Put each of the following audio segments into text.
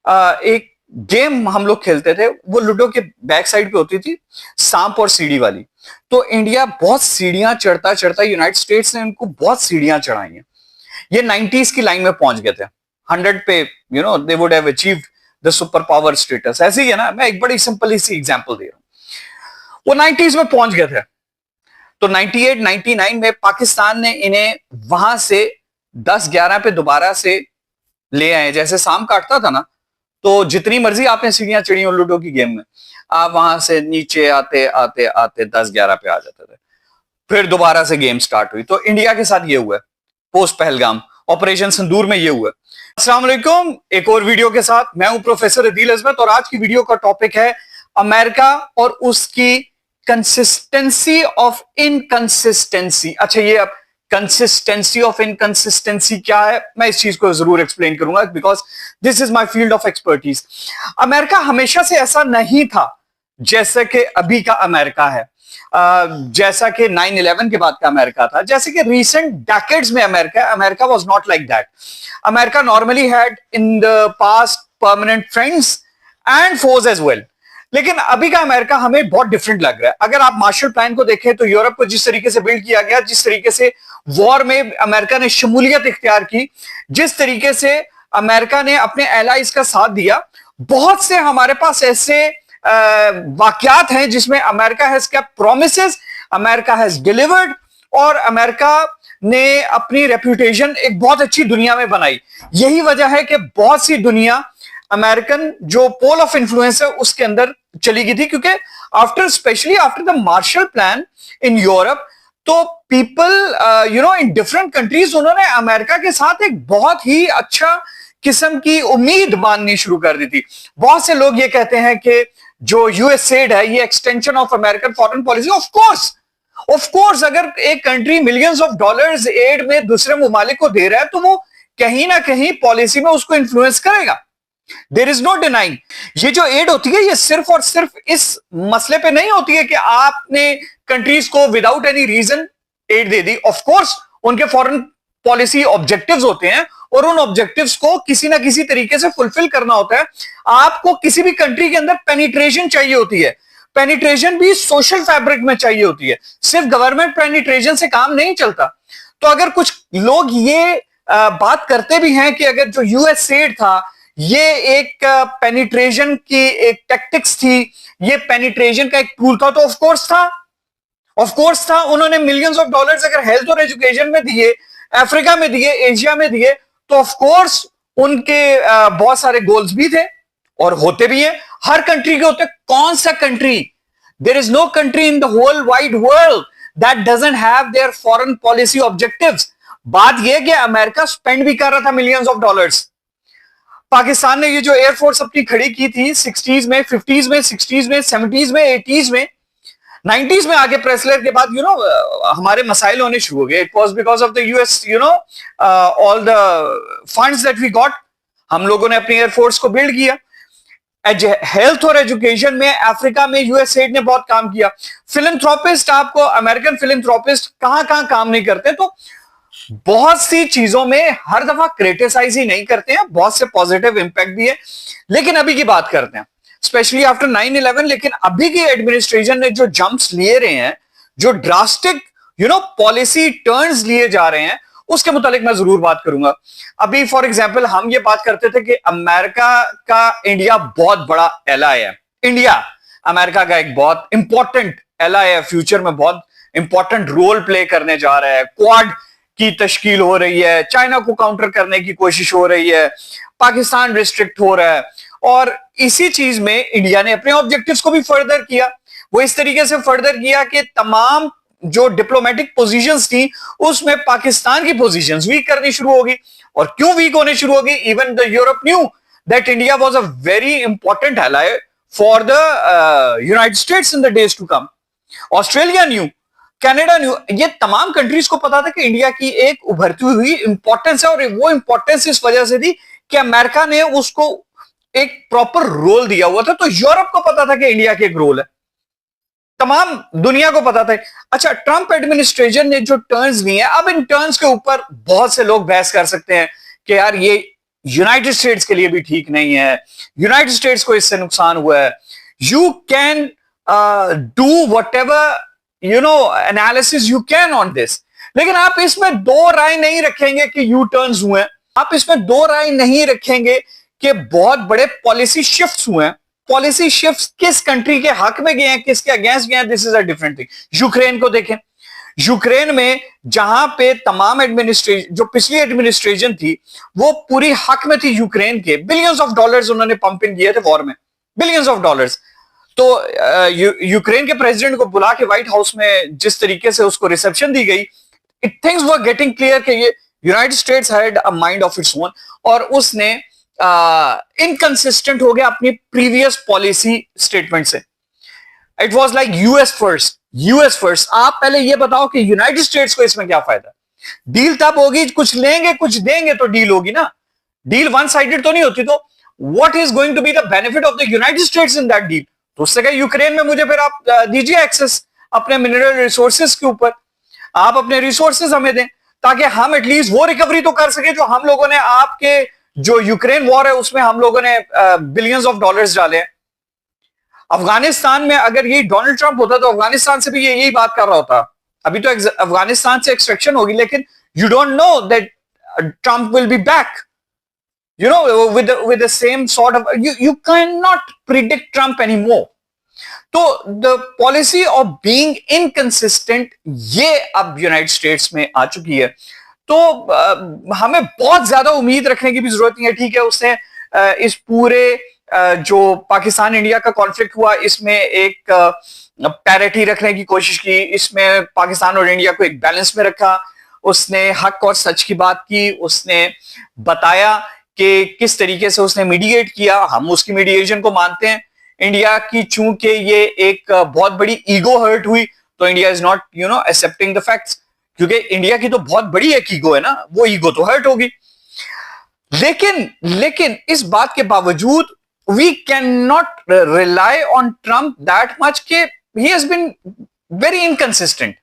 एक गेम हम लोग खेलते थे, वो लूडो के बैक साइड पे होती थी, सांप और सीढ़ी वाली। तो इंडिया बहुत सीढ़ियां चढ़ता चढ़ता, यूनाइटेड स्टेट्स ने इनको बहुत सीढ़ियां चढ़ाई हैं। ये 90s की लाइन में पहुंच गए थे, 100 पे, they would have achieved the super power status. ऐसे ही है ना, मैं एक बड़ी सिंपल सी एग्जांपल दे रहा हूं। वो 90s में पहुंच गए थे, तो 98 99 में पाकिस्तान ने इन्हें वहां से 10-11 पे दोबारा से ले आए। जैसे शाम काटता था ना, तो जितनी मर्जी आपने सीढ़ियां चढ़ी हो लूडो की गेम में, आप वहां से नीचे आते आते आते 10-11 पे आ जाते थे। फिर दोबारा से गेम स्टार्ट हुई। तो इंडिया के साथ ये हुआ, पोस्ट पहलगाम ऑपरेशन सिंदूर में ये हुआ। अस्सलाम वालेकुम, एक और वीडियो के साथ मैं हूं प्रोफेसर अदील अजमत, और आज की वीडियो का टॉपिक है अमेरिका और उसकी कंसिस्टेंसी ऑफ इनकंसिस्टेंसी। अच्छा, ये अब कंसिस्टेंसी ऑफ इनकंसिस्टेंसी क्या है, मैं इस चीज को जरूर एक्सप्लेन करूंगा, because this is my field of expertise. America हमेशा से ऐसा नहीं था जैसे कि अभी का अमेरिका है, जैसा कि 9/11 के बाद का अमेरिका था, जैसे कि रीसेंट डेकेड्स में America was not like that. America normally had in the past permanent friends and force as well, लेकिन अभी का अमेरिका हमें बहुत डिफरेंट लग रहा है। अगर आप मार्शल प्लान को देखें तो यूरोप को जिस तरीके से बिल्ड किया गया, जिस तरीके से वॉर में अमेरिका ने शमूलियत इख्तियार की, जिस तरीके से अमेरिका ने अपने एलाइज का साथ दिया, बहुत से हमारे पास ऐसे वाकयात हैं जिसमें America has kept promises, America has delivered, और अमेरिका ने अपनी रेपुटेशन एक बहुत अच्छी दुनिया में बनाई। यही वजह है कि बहुत सी दुनिया अमेरिकन जो पोल ऑफ इन्फ्लुएंस है उसके अंदर चली गई थी, क्योंकि specially after the Marshall plan in Europe, तो पीपल इन डिफरेंट कंट्रीज, उन्होंने अमेरिका के साथ एक बहुत ही अच्छा किस्म की उम्मीद माननी शुरू कर दी थी। बहुत से लोग ये कहते हैं कि जो यूएसएड है ये extension of American foreign policy. Of course अगर एक country millions of dollars aid में दूसरे मुमालिक को दे रहा है, तो वो कहीं ना कहीं पॉलिसी में उसको इन्फ्लुएंस करेगा। There is no denying. ये जो एड होती है, ये सिर्फ और सिर्फ इस मसले पे नहीं होती है कि आपने कंट्रीज को विदाउट एनी रीजन एड दे दी। ऑफ कोर्स उनके फॉरेन पॉलिसी ऑब्जेक्टिव्स होते हैं, और उन ऑब्जेक्टिव्स को किसी ना किसी तरीके से फुलफिल करना होता है। आपको किसी भी कंट्री के अंदर पेनिट्रेशन चाहिए होती है, पेनिट्रेशन भी सोशल फैब्रिक में चाहिए होती है, सिर्फ गवर्नमेंट पेनिट्रेशन से काम नहीं चलता। तो अगर कुछ लोग ये बात करते भी हैं कि अगर जो यूएसएड था ये एक पेनिट्रेशन की एक टैक्टिक्स थी, ये पेनिट्रेशन का एक टूल था, तो ऑफ कोर्स था। उन्होंने मिलियंस ऑफ डॉलर्स अगर हेल्थ और एजुकेशन में दिए, अफ्रीका में दिए, एशिया में दिए, तो ऑफ कोर्स उनके बहुत सारे गोल्स भी थे और होते भी हैं। हर कंट्री के होते। कौन सा country, there is no country in the whole wide world that doesn't have their foreign policy objectives. बात यह कि अमेरिका स्पेंड भी कर रहा था मिलियंस ऑफ डॉलर्स। पाकिस्तान ने ये जो एयरफोर्स अपनी खड़ी की थी 60s में, 50s में, 60s में, 70s में, 80s में, 90s में आगे प्रेसलर के बाद हमारे मसाइल होने शुरू हो गए। It was because of the US, all the funds that we got. हम लोगों ने अपनी एयरफोर्स को बिल्ड किया। हेल्थ और एजुकेशन में अफ्रीका में यूएसएड ने बहुत काम किया। फिलैंथ्रोपिस्ट, आपको अमेरिकन फिलैंथ्रोपिस्ट कहां कहां काम नहीं करते। तो बहुत सी चीजों में हर दफा क्रिटिसाइज ही नहीं करते हैं, बहुत से पॉजिटिव इंपैक्ट भी है। लेकिन अभी की बात करते हैं, स्पेशली आफ्टर 9/11। लेकिन अभी की एडमिनिस्ट्रेशन ने जो जंप्स लिए रहे हैं, जो ड्रास्टिक पॉलिसी टर्न्स लिए जा रहे हैं, उसके मुतालिक मैं जरूर बात करूंगा। अभी फॉर एग्जांपल हम ये बात करते थे कि अमेरिका का इंडिया बहुत बड़ा एलाय है। इंडिया अमेरिका का एक बहुत इंपॉर्टेंट एलाय है, फ्यूचर में बहुत इंपॉर्टेंट रोल प्ले करने जा रहा है। क्वाड की तश्कील हो रही है, चाइना को काउंटर करने की कोशिश हो रही है, पाकिस्तान रिस्ट्रिक्ट हो रहा है, और इसी चीज में इंडिया ने अपने ऑब्जेक्टिव्स को भी फर्दर किया। वो इस तरीके से फर्दर किया कि तमाम जो डिप्लोमेटिक पोजीशंस थी उसमें पाकिस्तान की पोजीशंस वीक करनी शुरू होगी। और क्यों वीक होने शुरू होगी? Even the Europe knew that India was a very important ally for the United States in the days to come. Australia knew, Canada knew, ये तमाम कंट्रीज को पता था कि इंडिया की एक उभरती हुई इंपॉर्टेंस है, और वो इंपॉर्टेंस इस वजह से थी कि अमेरिका ने उसको एक प्रॉपर रोल दिया हुआ था। तो यूरोप को पता था कि इंडिया के एक रोल है, तमाम दुनिया को पता था। अच्छा, ट्रंप एडमिनिस्ट्रेशन ने जो टर्न्स लिए हैं, अब इन टर्न्स के ऊपर बहुत से लोग बहस कर सकते हैं कि यार यूनाइटेड स्टेट्स के लिए भी ठीक नहीं है, यूनाइटेड स्टेट्स को इससे नुकसान हुआ है। You can do what ever analysis you can on this, लेकिन आप इसमें दो राय नहीं रखेंगे कि यू टर्न्स हुए हैं, आप इसमें दो राय नहीं रखेंगे कि बहुत बड़े पॉलिसी शिफ्ट्स हुए हैं। पॉलिसी शिफ्ट्स किस कंट्री के हक में गए हैं, किसके अगेंस्ट गए हैं, this is a different thing. Ukraine को देखें, यूक्रेन में जहां पे तमाम एडमिनिस्ट्रेशन, जो पिछली एडमिनिस्ट्रेशन थी वो पूरी हक में थी यूक्रेन के, बिलियंस ऑफ डॉलर्स उन्होंने पंप इन किए थे वॉर में, बिलियंस ऑफ डॉलर्स। तो यूक्रेन के प्रेसिडेंट को बुला के व्हाइट हाउस में जिस तरीके से उसको रिसेप्शन दी गई, it things were getting clear कि ये United states had a mind of its own, और उसने इनकंसिस्टेंट हो गया अपनी प्रीवियस पॉलिसी स्टेटमेंट से। It was like US first, US first. आप पहले ये बताओ कि यूनाइटेड स्टेट्स को इसमें क्या फायदा। डील तब होगी, कुछ लेंगे कुछ देंगे तो डील होगी ना, डील वन साइडेड तो नहीं होती। तो what is going to be the benefit of the United States in that deal? तो उससे कहा यूक्रेन में मुझे फिर आप दीजिए एक्सेस अपने मिनरल रिसोर्सेज के ऊपर, आप अपने रिसोर्सेज हमें दें ताकि हम एटलीस्ट वो रिकवरी तो कर सके जो हम लोगों ने आपके जो यूक्रेन वॉर है उसमें हम लोगों ने बिलियंस ऑफ डॉलर्स डाले हैं। अफगानिस्तान में अगर ये डोनाल्ड ट्रंप होता तो अफगानिस्तान से भी ये यही बात कर रहा होता। अभी तो अफगानिस्तान से एक्सट्रैक्शन होगी, लेकिन you don't know that Trump will be back, you know, with the same sort of, you cannot predict Trump anymore. तो the policy of being inconsistent ये अब यूनाइटेड स्टेट्स में आ चुकी है। तो हमें बहुत ज्यादा उम्मीद रखने की भी जरूरत नहीं है। ठीक है, उसने इस पूरे जो पाकिस्तान इंडिया का कॉन्फ्लिक्ट हुआ इसमें एक पैरिटी रखने की कोशिश की, इसमें पाकिस्तान और इंडिया को एक बैलेंस में रखा, उसने हक और सच की बात की, उसने बताया कि किस तरीके से उसने मीडिएट किया, हम उसकी मीडिएशन को मानते हैं। इंडिया की चूंकि ये एक बहुत बड़ी ईगो हर्ट हुई तो India is not accepting the facts, क्योंकि इंडिया की तो बहुत बड़ी एक ईगो है ना, वो ईगो तो हर्ट होगी। लेकिन इस बात के बावजूद we can not rely on Trump that much के he has been very inconsistent.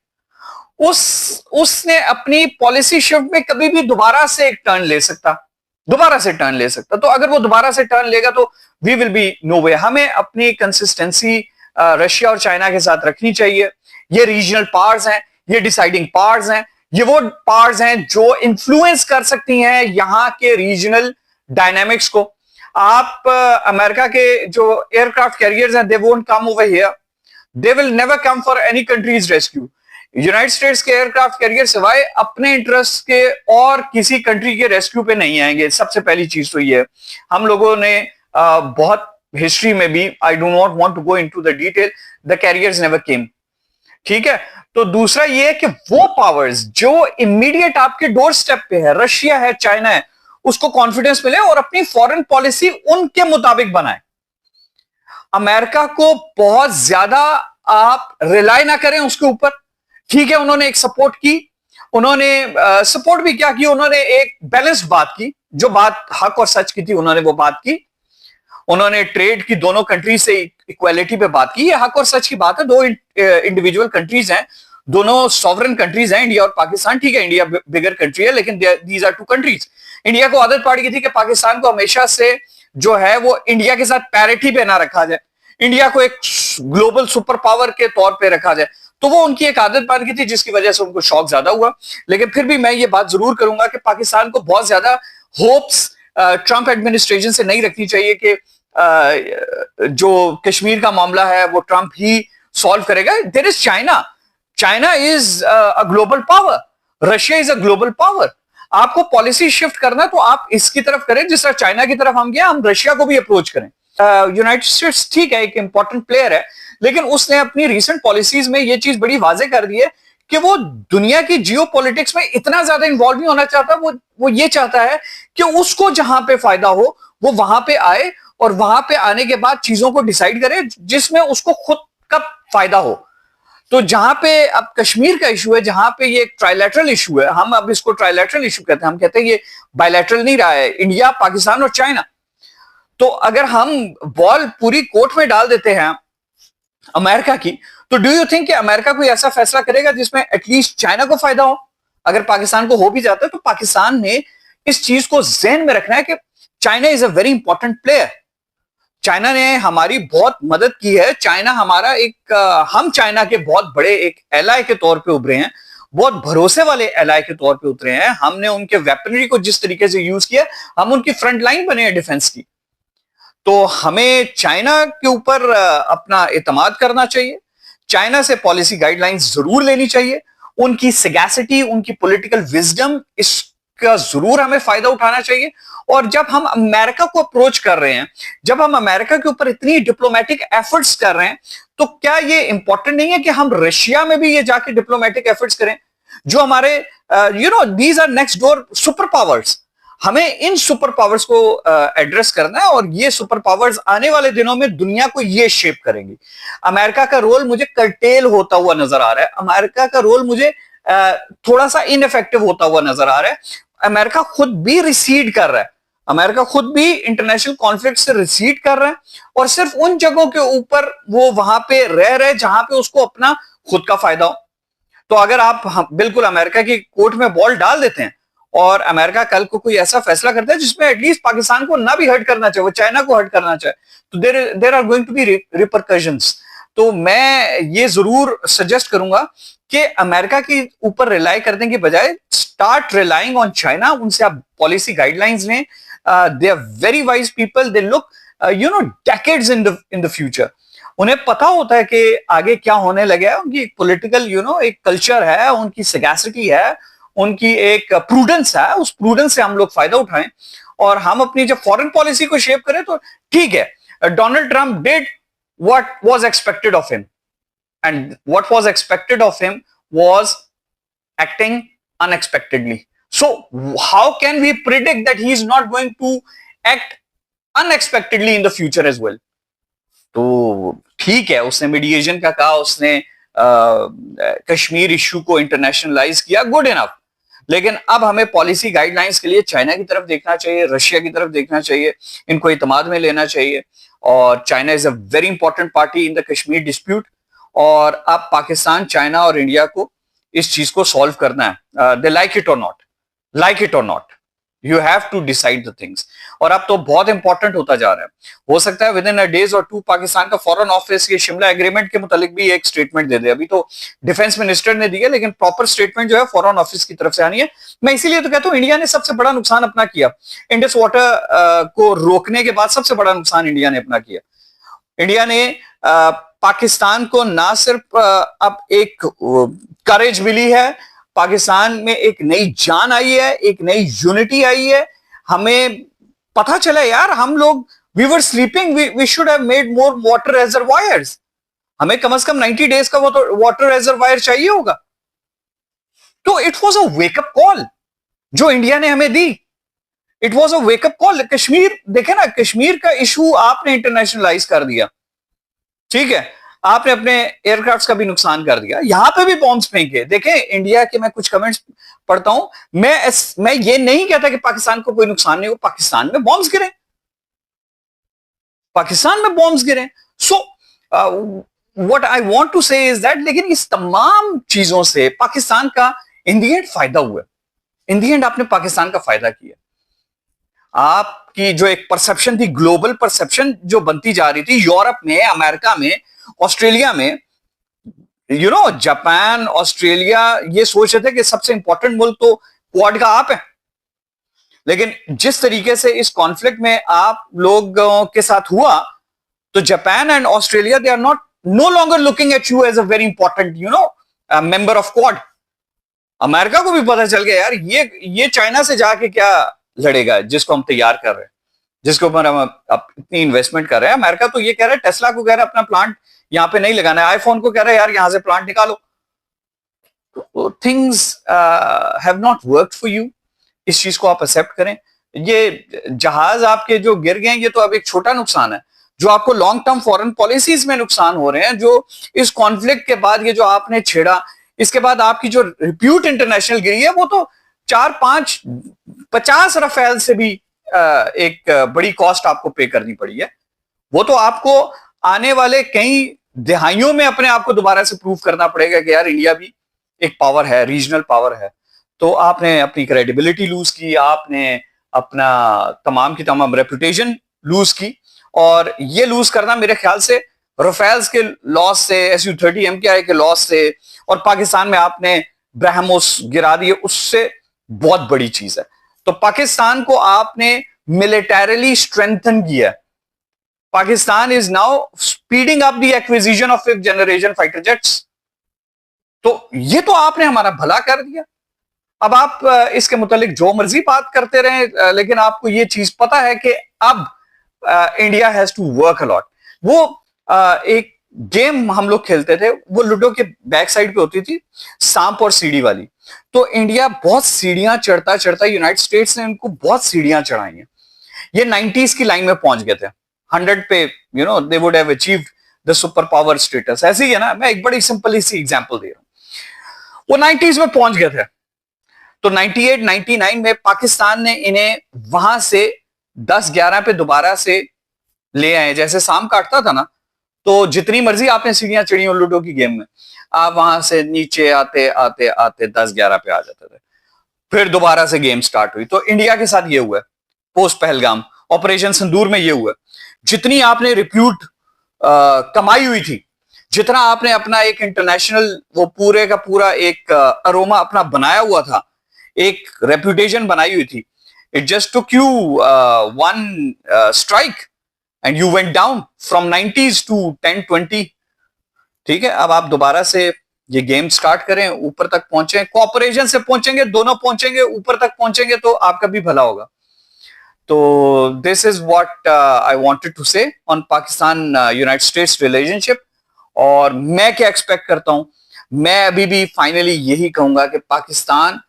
उसने अपनी पॉलिसी शिफ्ट में कभी भी दोबारा से एक टर्न ले सकता, दोबारा से टर्न ले सकता। तो अगर वो दोबारा से टर्न लेगा तो वी विल बी नो वे। हमें अपनी कंसिस्टेंसी रशिया और चाइना के साथ रखनी चाहिए। ये रीजनल पावर्स हैं, ये डिसाइडिंग पावर्स हैं, ये वो पावर्स हैं जो इन्फ्लुएंस कर सकती हैं यहाँ के रीजनल डायनामिक्स को। आप अमेरिका के जो एयरक्राफ्ट कैरियर्स हैं, they won't come over here, they will never come for any countries rescue. United states के एयरक्राफ्ट कैरियर सिवाय अपने इंटरेस्ट के और किसी कंट्री के रेस्क्यू पे नहीं आएंगे। सबसे पहली चीज तो ये है। हम लोगों ने बहुत हिस्ट्री में भी, I do not want to go into the detail, the carriers never came. ठीक है, तो दूसरा ये है कि वो पावर्स जो इमीडिएट आपके डोर स्टेप पे है, रशिया है, चाइना है, उसको कॉन्फिडेंस मिले और अपनी फॉरेन पॉलिसी उनके मुताबिक बनाए। अमेरिका को बहुत ज्यादा आप रिलाई ना करें उसके ऊपर। ठीक है, उन्होंने एक सपोर्ट की, उन्होंने सपोर्ट भी क्या की, उन्होंने एक बैलेंस्ड बात की, जो बात हक और सच की थी उन्होंने वो बात की। उन्होंने ट्रेड की दोनों कंट्री से इक्वालिटी पे बात की, ये हक और सच की बात है। दो इंडिविजुअल कंट्रीज हैं, दोनों सॉवरेन कंट्रीज हैं, इंडिया और पाकिस्तान। ठीक है, इंडिया बिगर कंट्री है, लेकिन these are two countries. India को आदत पड़ गई थी कि पाकिस्तान को हमेशा से जो है वो इंडिया के साथ पैरिटी पे ना रखा जाए, इंडिया को एक ग्लोबल सुपर पावर के तौर पे रखा जाए। तो वो उनकी एक आदत बन गई थी जिसकी वजह से उनको शॉक ज्यादा हुआ। लेकिन फिर भी मैं ये बात जरूर करूंगा कि पाकिस्तान को बहुत ज्यादा होप्स ट्रंप एडमिनिस्ट्रेशन से नहीं रखनी चाहिए कि जो कश्मीर का मामला है वो ट्रंप ही सॉल्व करेगा। There is China, China is a global power, Russia is a global power. आपको पॉलिसी शिफ्ट करना है तो आप इसकी तरफ करें जिस तरह चाइना की तरफ हम गए, हम रशिया को भी अप्रोच करें। यूनाइटेड स्टेट्स ठीक है, एक इंपॉर्टेंट प्लेयर है, लेकिन उसने अपनी रीसेंट पॉलिसीज में ये चीज बड़ी वाजे कर दी है कि वो दुनिया की जियोपॉलिटिक्स में इतना ज्यादा इन्वॉल्व नहीं होना चाहता। वो ये चाहता है कि उसको जहां पे फायदा हो वो वहां पे आए और वहां पे आने के बाद चीजों को डिसाइड करे जिसमें उसको खुद का फायदा हो। तो जहां पे अब कश्मीर का इशू है, जहां पे ये ट्राइलैटरल इशू है, हम अब इसको ट्राइलैटरल इशू कहते हैं, हम कहते हैं ये बायलैटरल नहीं रहा है, इंडिया, पाकिस्तान और चाइना। तो अगर हम बॉल पूरी कोर्ट में डाल देते हैं अमेरिका की, तो डू यू थिंक कि अमेरिका कोई ऐसा फैसला करेगा जिसमें एटलीस्ट चाइना को फायदा हो? अगर पाकिस्तान को हो भी जाता है तो पाकिस्तान ने इस चीज को ज़हन में रखना है कि China is a very important player. China ने हमारी बहुत मदद की है। चाइना हमारा एक हम चाइना के बहुत बड़े एक एलाय के तौर पे उभरे हैं, बहुत भरोसे वाले एलाय के तौर पे उतरे हैं। हमने उनके वेपनरी को जिस तरीके से यूज किया, हम उनकी फ्रंट लाइन बने हैं डिफेंस की। तो हमें चाइना के ऊपर अपना एतमाद करना चाहिए, चाइना से पॉलिसी गाइडलाइंस जरूर लेनी चाहिए, उनकी सेगैसिटी, उनकी पॉलिटिकल विजडम, इसका जरूर हमें फायदा उठाना चाहिए। और जब हम अमेरिका को अप्रोच कर रहे हैं, जब हम अमेरिका के ऊपर इतनी डिप्लोमेटिक एफर्ट्स कर रहे हैं, तो क्या ये इंपॉर्टेंट नहीं है कि हम रशिया में भी ये जाके डिप्लोमेटिक एफर्ट्स करें, जो हमारे these are next door super powers. हमें इन सुपर पावर्स को एड्रेस करना है, और ये सुपर पावर्स आने वाले दिनों में दुनिया को ये शेप करेंगी। अमेरिका का रोल मुझे कर्टेल होता हुआ नजर आ रहा है, अमेरिका का रोल मुझे थोड़ा सा इनइफेक्टिव होता हुआ नजर आ रहा है। अमेरिका खुद भी रिसीड कर रहा है, अमेरिका खुद भी इंटरनेशनल कॉन्फ्लिक्ट से रिसीड कर रहा है, और सिर्फ उन जगहों के ऊपर वो वहां पे रह रहे जहां पे उसको अपना खुद का फायदा हो। तो अगर आप बिल्कुल अमेरिका की कोर्ट में बॉल डाल देते हैं, और अमेरिका कल को कोई ऐसा फैसला करता है जिसमें एटलीस्ट पाकिस्तान को ना भी हर्ट करना चाहे, वो चाइना को हर्ट करना चाहे, तो there are going to be repercussions. तो मैं ये जरूर सजेस्ट करूंगा कि अमेरिका के ऊपर रिलाई करने की बजाय स्टार्ट रिलाइंग ऑन चाइना। उनसे आप पॉलिसी गाइडलाइंस लें। They are very wise people, they look decades in the future. उन्हें पता होता है कि आगे क्या होने लगे है। उनकी पॉलिटिकल एक कल्चर है, उनकी सगैसिटी है, उनकी एक प्रूडेंस है। उस प्रूडेंस से हम लोग फायदा उठाएं, और हम अपनी जब फॉरेन पॉलिसी को शेप करें तो ठीक है। Donald Trump did what was expected of him, and what was expected of him was acting unexpectedly. So how can we predict that he is not going to act unexpectedly in the future as well. तो ठीक है, उसने mediation का कहा, उसने Kashmir issue को internationalise किया, good enough. लेकिन अब हमें पॉलिसी गाइडलाइंस के लिए चाइना की तरफ देखना चाहिए, रशिया की तरफ देखना चाहिए, इनको इत्मीनान में लेना चाहिए। और China is a very important party in the Kashmir dispute, और अब पाकिस्तान, चाइना और इंडिया को इस चीज को सॉल्व करना है। They like it or not, like it or not, you have to decide the things. और अब तो बहुत इंपॉर्टेंट होता जा रहा है। हो सकता है विद इन अ डेज और टू पाकिस्तान का फॉरेन ऑफिस ये शिमला एग्रीमेंट के मुतालिक भी एक स्टेटमेंट दे दे। अभी तो डिफेंस मिनिस्टर ने दी है, लेकिन प्रॉपर स्टेटमेंट जो है फॉरेन ऑफिस की तरफ से आनी है। मैं इसीलिए तो कहता हूं, इंडिया ने सबसे बड़ा नुकसान अपना किया। इंडस वाटर को रोकने के बाद सबसे बड़ा नुकसान इंडिया ने अपना किया। इंडिया ने पाकिस्तान को ना सिर्फ अब एक करेज मिली है, पाकिस्तान में एक नई जान आई है, एक नई यूनिटी आई है। हमें पता चला यार, हम लोग we were sleeping, we should have made more water reservoirs. हमें कम से कम 90 डेज का वो तो वाटर रिजर्वायर चाहिए होगा। तो it was a wake up call जो इंडिया ने हमें दी। It was a wake up call. Kashmir देखे ना, कश्मीर का इशू आपने इंटरनेशनलाइज कर दिया, ठीक है, आपने अपने एयरक्राफ्ट का भी नुकसान कर दिया, यहां पे भी बॉम्ब्स फेंके। देखें इंडिया के, मैं कुछ कमेंट्स पढ़ता हूं, मैं ये नहीं कहता कि पाकिस्तान को कोई नुकसान नहीं हो, पाकिस्तान में बॉम्ब्स गिरे, पाकिस्तान में बॉम्ब्स गिरे। So what I want to say is that, लेकिन इस तमाम चीजों से पाकिस्तान का इन दी एंड फायदा हुआ। इन दी एंड आपने पाकिस्तान का फायदा किया। आपकी जो एक परसेप्शन थी, ग्लोबल परसेप्शन जो बनती जा रही थी यूरोप में, अमेरिका में, ऑस्ट्रेलिया में, जापान, ऑस्ट्रेलिया, ये सोच रहे थे कि सबसे इंपॉर्टेंट मुल्क तो क्वाड का आप है। लेकिन जिस तरीके से इस कॉन्फ्लिक्ट में आप लोगों के साथ हुआ, तो Japan and Australia, they are not no longer looking at you as a very important member of Quad. America को भी पता चल गया यार, ये चाइना से जाके क्या लड़ेगा, जिसको हम तैयार कर रहे हैं, जिसके ऊपर हम इतनी इन्वेस्टमेंट कर रहे हैं। अमेरिका तो ये कह रहा है, टेस्ला को कह रहा है अपना प्लांट यहां पे नहीं लगाना है, आईफोन को कह रहा है यार यहां से प्लांट निकालो। तो things have not worked for you. इस चीज को आप एक्सेप्ट करें। ये जहाज आपके जो गिर गए, ये तो अब एक छोटा नुकसान है। जो आपको लॉन्ग टर्म फॉरेन पॉलिसीज में नुकसान हो रहे हैं, जो इस कॉन्फ्लिक्ट के बाद ये जो आपने छेड़ा, इसके बाद आपकी जो रिप्यूट इंटरनेशनल गिरी है, वो तो 4-5 50 रफेल से भी एक बड़ी कॉस्ट आपको पे करनी पड़ी है। वो तो आपको आने वाले कई दिहाइयों में अपने आप को दोबारा से प्रूव करना पड़ेगा कि यार इंडिया भी एक पावर है, रीजनल पावर है। तो आपने अपनी क्रेडिबिलिटी लूज की, आपने अपना तमाम की तमाम रेपुटेशन लूज की। और ये लूज करना मेरे ख्याल से राफेल्स के लॉस से, Su-30 MKI के लॉस से, और पाकिस्तान में आपने ब्रह्मोस गिरा दिए, उससे बहुत बड़ी चीज है। तो पाकिस्तान को आपने मिलिटरीली स्ट्रेंथन किया। Pakistan is now speeding up the acquisition of 5th generation fighter jets. तो ये तो आपने हमारा भला कर दिया। अब आप इसके मुतालिक जो मर्जी बात करते रहे, लेकिन आपको ये चीज पता है कि अब India has to work a lot. वो एक गेम हम लोग खेलते थे, वो लूडो के बैक साइड पे होती थी, सांप और सीढ़ी वाली। तो इंडिया बहुत सीढ़ियां चढ़ता चढ़ता, यूनाइटेड स्टेट्स ने उनको बहुत सीढ़ियां चढ़ाई हैं। ये 90s की लाइन में पहुंच गए थे, 100 पे they would have achieved the super power status. ऐसे ही है ना, मैं एक बड़ी सिंपल सी एग्जांपल दे रहा हूं। वो 90s में पहुंच गए थे, तो 98 99 में पाकिस्तान ने इन्हें वहां से 10-11 पे दोबारा से ले आए। जैसे शाम काटता था ना, तो जितनी मर्जी आपने सीढ़ियां चढ़ी हो लूडो की गेम में, आप वहां से नीचे आते आते आते 10-11 पे आ जाते थे। फिर दोबारा से गेम स्टार्ट हुई। तो इंडिया के साथ ये हुआ, पोस्ट पहलगाम ऑपरेशन सिंदूर में ये हुआ। जितनी आपने रिप्यूट कमाई हुई थी, जितना आपने अपना एक इंटरनेशनल वो पूरे का पूरा एक अरोमा अपना बनाया हुआ था, एक रेपुटेशन बनाई हुई थी, it just took you one strike and you went down from 90s to 10-20। ठीक है, अब आप दोबारा से ये गेम स्टार्ट करें, ऊपर तक पहुंचे, कोऑपरेशन से पहुंचेंगे, दोनों पहुंचेंगे, ऊपर तक पहुंचेंगे, तो आपका भी भला होगा। तो this is what I wanted to say on Pakistan United States relationship. और मैं क्या एक्सपेक्ट करता हूं, मैं अभी भी फाइनली यही कहूंगा कि Pakistan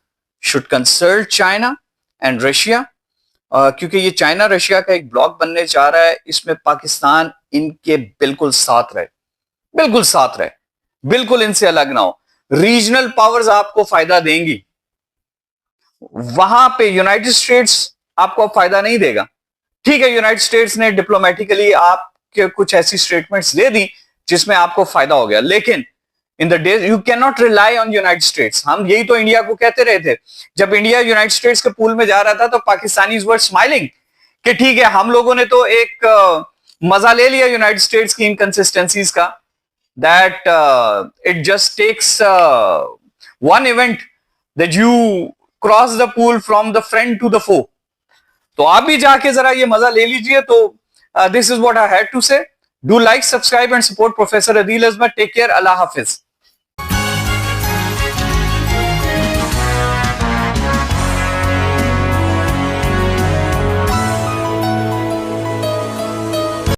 should consult China and Russia, क्योंकि ये चाइना रशिया का एक ब्लॉक बनने जा रहा है। इसमें पाकिस्तान इनके बिल्कुल साथ रहे, बिल्कुल साथ रहे, बिल्कुल इनसे अलग ना हो। रीजनल पावर्स आपको फायदा देंगी, वहां पे यूनाइटेड स्टेट्स आपको फायदा नहीं देगा। ठीक है, यूनाइटेड स्टेट्स ने डिप्लोमेटिकली आपके कुछ ऐसी स्टेटमेंट्स दे दी जिसमें आपको फायदा हो गया, लेकिन इन the days you can not rely on United states. हम यही तो इंडिया को कहते रहे थे, जब इंडिया यूनाइटेड स्टेट्स के पूल में जा रहा था तो पाकिस्तानीज वर स्माइलिंग कि ठीक है, हम लोगों ने तो एक मजा ले लिया यूनाइटेड स्टेट्स की इनकंसिस्टेंसीज का, that it just takes one event that you cross the pool from the friend to the foe. तो आप भी जाके जरा ये मजा ले लीजिए। तो this is what I had to say. Do like, subscribe and support professor Adeel Azmat. Take care, अल्लाह हाफिज।